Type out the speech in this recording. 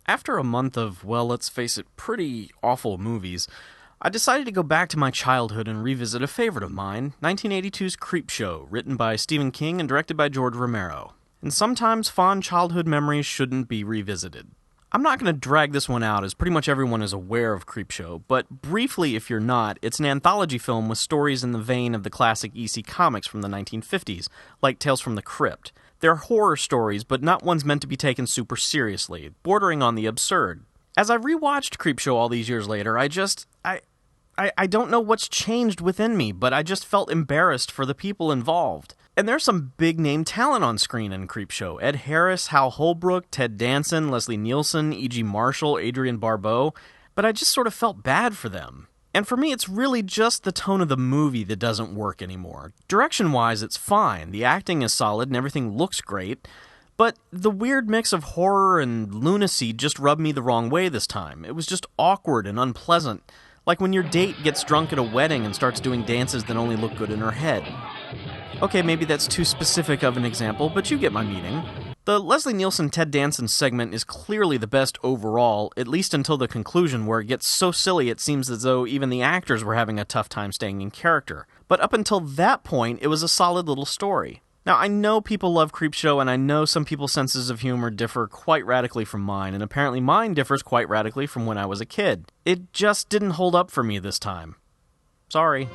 After a month of, well, let's face it, pretty awful movies, I decided to go back to my childhood and revisit a favorite of mine, 1982's Creepshow, written by Stephen King and directed by George Romero. And sometimes fond childhood memories shouldn't be revisited. I'm not going to drag this one out, as pretty much everyone is aware of Creepshow, but briefly if you're not, it's an anthology film with stories in the vein of the classic EC comics from the 1950s, like Tales from the Crypt. They're horror stories, but not ones meant to be taken super seriously, bordering on the absurd. As I rewatched Creepshow all these years later, I don't know what's changed within me, but I just felt embarrassed for the people involved. And there's some big-name talent on screen in Creepshow. Ed Harris, Hal Holbrook, Ted Danson, Leslie Nielsen, E.G. Marshall, Adrienne Barbeau, but I just sort of felt bad for them. And for me, it's really just the tone of the movie that doesn't work anymore. Direction-wise, it's fine. The acting is solid and everything looks great. But the weird mix of horror and lunacy just rubbed me the wrong way this time. It was just awkward and unpleasant. Like when your date gets drunk at a wedding and starts doing dances that only look good in her head. Okay, maybe that's too specific of an example, but you get my meaning. The Leslie Nielsen-Ted Danson segment is clearly the best overall, at least until the conclusion where it gets so silly it seems as though even the actors were having a tough time staying in character. But up until that point, it was a solid little story. Now, I know people love Creepshow, and I know some people's senses of humor differ quite radically from mine, and apparently mine differs quite radically from when I was a kid. It just didn't hold up for me this time. Sorry.